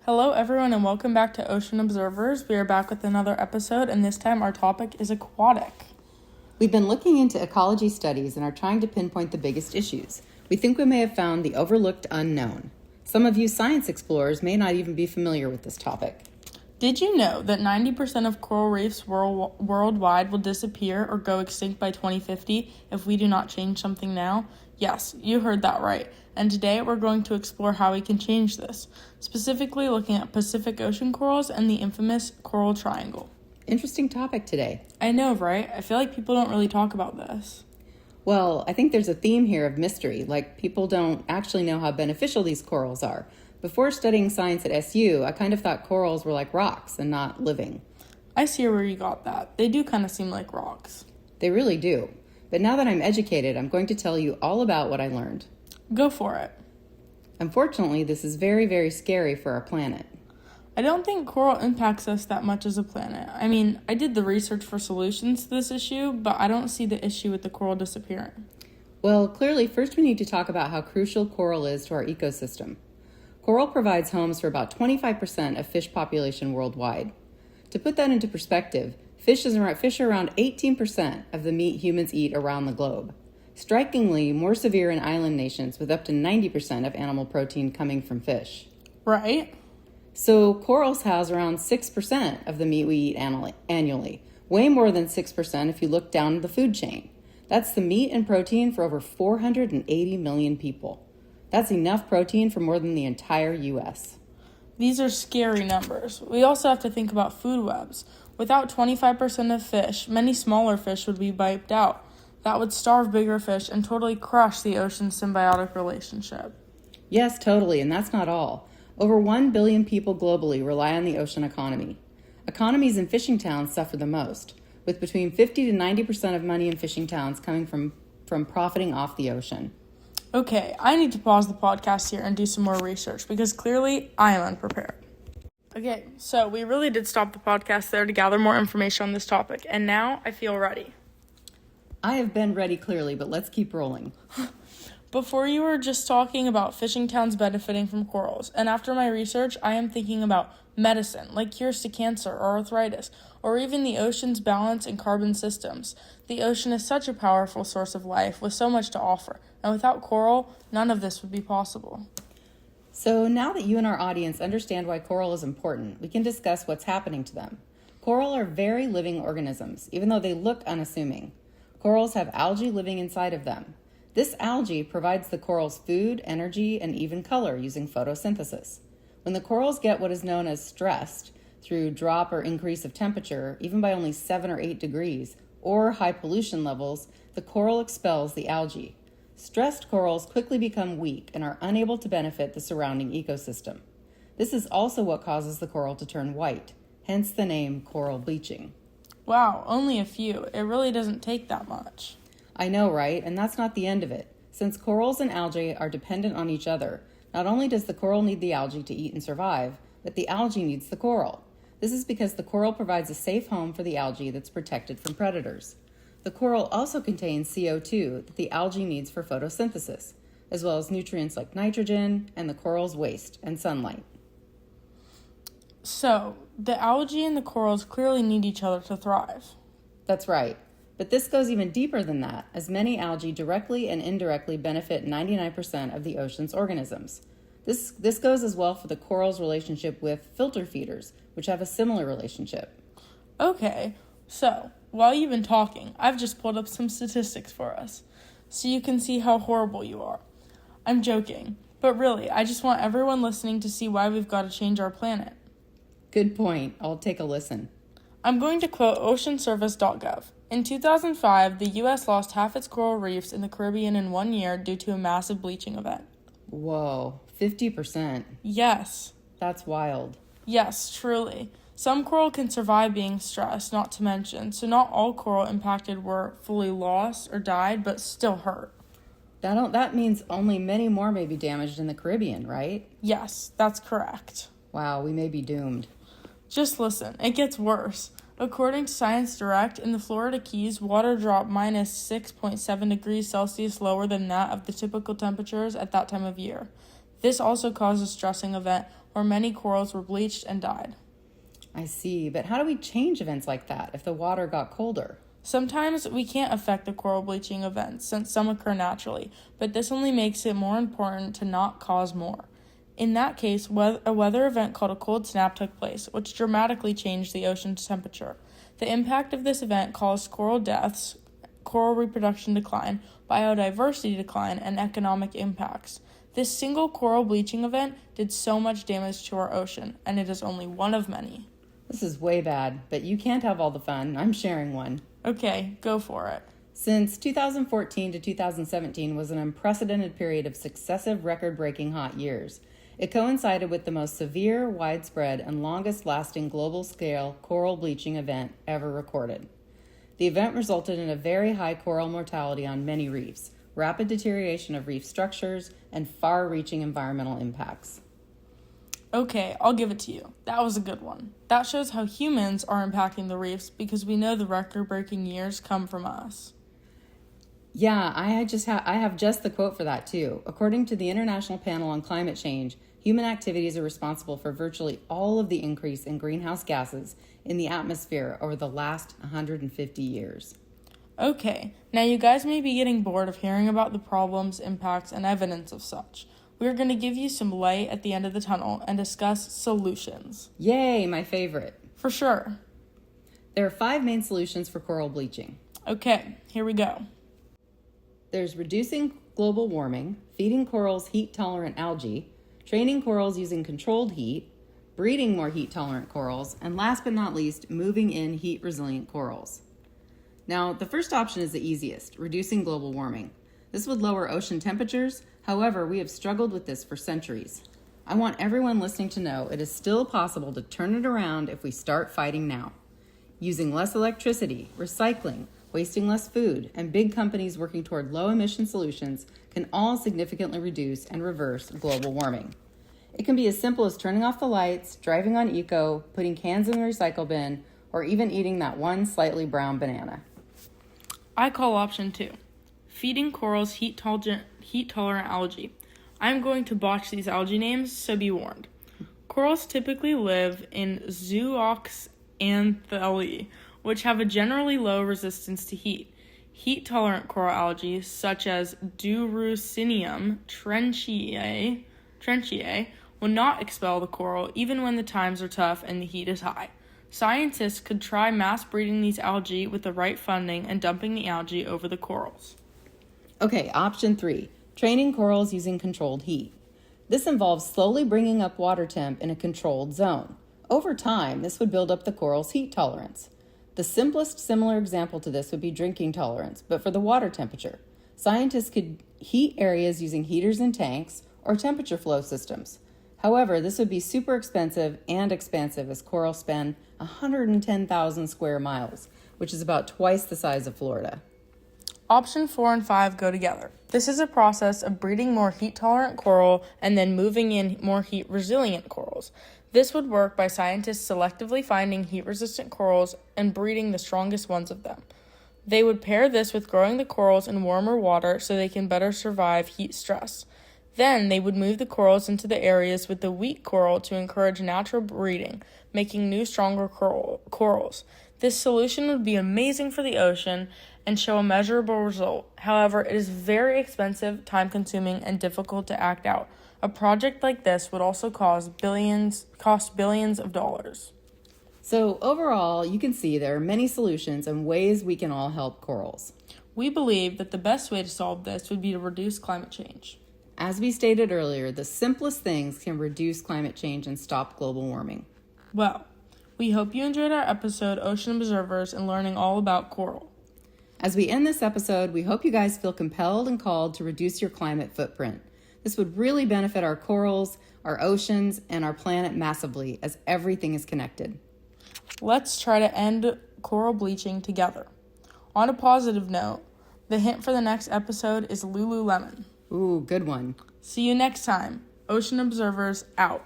Hello, everyone, and welcome back to Ocean Observers. We are back with another episode, and this time our topic is aquatic. We've been looking into ecology studies and are trying to pinpoint the biggest issues. We think we may have found the overlooked unknown. Some of you science explorers may not even be familiar with this topic. Did you know that 90% of coral reefs worldwide will disappear or go extinct by 2050 if we do not change something now? Yes, you heard that right. And today we're going to explore how we can change this, specifically looking at Pacific Ocean corals and the infamous coral triangle. Interesting topic today. I know, right? I feel like people don't really talk about this. Well, I think there's a theme here of mystery, like people don't actually know how beneficial these corals are. Before studying science at SU, I kind of thought corals were like rocks and not living. I see where you got that. They do kind of seem like rocks. They really do. But now that I'm educated, I'm going to tell you all about what I learned. Go for it. Unfortunately, this is very, very scary for our planet. I don't think coral impacts us that much as a planet. I mean, I did the research for solutions to this issue, but I don't see the issue with the coral disappearing. Well, clearly, first we need to talk about how crucial coral is to our ecosystem. Coral provides homes for about 25% of fish population worldwide. To put that into perspective, fish are around 18% of the meat humans eat around the globe. Strikingly, more severe in island nations with up to 90% of animal protein coming from fish. Right? So corals house around 6% of the meat we eat annually, way more than 6% if you look down the food chain. That's the meat and protein for over 480 million people. That's enough protein for more than the entire U.S. These are scary numbers. We also have to think about food webs. Without 25% of fish, many smaller fish would be wiped out. That would starve bigger fish and totally crush the ocean's symbiotic relationship. Yes, totally, and that's not all. Over 1 billion people globally rely on the ocean economy. Economies in fishing towns suffer the most, with between 50 to 90% of money in fishing towns coming from profiting off the ocean. Okay, I need to pause the podcast here and do some more research because clearly I am unprepared. Okay, so we really did stop the podcast there to gather more information on this topic, and now I feel ready. I have been ready clearly, but let's keep rolling. Before you were just talking about fishing towns benefiting from corals, and after my research, I am thinking about medicine, like cures to cancer or arthritis, or even the ocean's balance and carbon systems. The ocean is such a powerful source of life with so much to offer, and without coral, none of this would be possible. So now that you and our audience understand why coral is important, we can discuss what's happening to them. Coral are very living organisms, even though they look unassuming. Corals have algae living inside of them. This algae provides the corals food, energy, and even color using photosynthesis. When the corals get what is known as stressed, through drop or increase of temperature, even by only 7 or 8 degrees, or high pollution levels, the coral expels the algae. Stressed corals quickly become weak and are unable to benefit the surrounding ecosystem. This is also what causes the coral to turn white, hence the name coral bleaching. Wow, only a few. It really doesn't take that much. I know, right? And that's not the end of it. Since corals and algae are dependent on each other, not only does the coral need the algae to eat and survive, but the algae needs the coral. This is because the coral provides a safe home for the algae that's protected from predators. The coral also contains CO2 that the algae needs for photosynthesis, as well as nutrients like nitrogen and the coral's waste and sunlight. So, the algae and the corals clearly need each other to thrive. That's right. But this goes even deeper than that, as many algae directly and indirectly benefit 99% of the ocean's organisms. This goes as well for the coral's relationship with filter feeders, which have a similar relationship. Okay, so, while you've been talking, I've just pulled up some statistics for us, so you can see how horrible you are. I'm joking, but really, I just want everyone listening to see why we've got to change our planet. Good point. I'll take a listen. I'm going to quote oceanservice.gov. In 2005, the U.S. lost half its coral reefs in the Caribbean in 1 year due to a massive bleaching event. Whoa, 50%. Yes. That's wild. Yes, truly. Some coral can survive being stressed, not to mention, so not all coral impacted were fully lost or died, but still hurt. That means only many more may be damaged in the Caribbean, right? Yes, that's correct. Wow, we may be doomed. Just listen, it gets worse. According to Science Direct, in the Florida Keys, water dropped minus 6.7 degrees Celsius lower than that of the typical temperatures at that time of year. This also caused a stressing event where many corals were bleached and died. I see, but how do we change events like that if the water got colder? Sometimes we can't affect the coral bleaching events since some occur naturally, but this only makes it more important to not cause more. In that case, a weather event called a cold snap took place, which dramatically changed the ocean's temperature. The impact of this event caused coral deaths, coral reproduction decline, biodiversity decline, and economic impacts. This single coral bleaching event did so much damage to our ocean, and it is only one of many. This is way bad, but you can't have all the fun. I'm sharing one. Okay, go for it. Since 2014 to 2017 was an unprecedented period of successive record-breaking hot years. It coincided with the most severe, widespread, and longest-lasting global-scale coral bleaching event ever recorded. The event resulted in a very high coral mortality on many reefs, rapid deterioration of reef structures, and far-reaching environmental impacts. Okay, I'll give it to you. That was a good one. That shows how humans are impacting the reefs because we know the record-breaking years come from us. Yeah, I have just the quote for that too. According to the International Panel on Climate Change, human activities are responsible for virtually all of the increase in greenhouse gases in the atmosphere over the last 150 years. Okay, now you guys may be getting bored of hearing about the problems, impacts, and evidence of such. We're going to give you some light at the end of the tunnel and discuss solutions. Yay, my favorite. For sure. There are 5 main solutions for coral bleaching. Okay, here we go. There's reducing global warming, feeding corals heat-tolerant algae, training corals using controlled heat, breeding more heat-tolerant corals, and last but not least, moving in heat-resilient corals. Now, the first option is the easiest, reducing global warming. This would lower ocean temperatures. However, we have struggled with this for centuries. I want everyone listening to know it is still possible to turn it around if we start fighting now. Using less electricity, recycling, wasting less food, and big companies working toward low-emission solutions can all significantly reduce and reverse global warming. It can be as simple as turning off the lights, driving on eco, putting cans in the recycle bin, or even eating that one slightly brown banana. I call option 2. Feeding corals heat-tolerant algae. I'm going to botch these algae names, so be warned. Corals typically live in zooxanthellae, which have a generally low resistance to heat. Heat-tolerant coral algae, such as Durucinium trenchiae, will not expel the coral even when the times are tough and the heat is high. Scientists could try mass breeding these algae with the right funding and dumping the algae over the corals. Okay, option 3, training corals using controlled heat. This involves slowly bringing up water temp in a controlled zone. Over time, this would build up the coral's heat tolerance. The simplest similar example to this would be drinking tolerance, but for the water temperature. Scientists could heat areas using heaters in tanks or temperature flow systems. However, this would be super expensive and expansive as corals span 110,000 square miles, which is about twice the size of Florida. Option 4 and 5 go together. This is a process of breeding more heat-tolerant coral and then moving in more heat-resilient corals. This would work by scientists selectively finding heat-resistant corals and breeding the strongest ones of them. They would pair this with growing the corals in warmer water so they can better survive heat stress. Then they would move the corals into the areas with the weak coral to encourage natural breeding, making new, stronger corals. This solution would be amazing for the ocean and show a measurable result. However, it is very expensive, time-consuming, and difficult to act out. A project like this would also cost billions of dollars. So overall, you can see there are many solutions and ways we can all help corals. We believe that the best way to solve this would be to reduce climate change. As we stated earlier, the simplest things can reduce climate change and stop global warming. Well, we hope you enjoyed our episode, Ocean Observers, and learning all about coral. As we end this episode, we hope you guys feel compelled and called to reduce your climate footprint. This would really benefit our corals, our oceans, and our planet massively, as everything is connected. Let's try to end coral bleaching together. On a positive note, the hint for the next episode is Lululemon. Ooh, good one. See you next time. Ocean Observers out.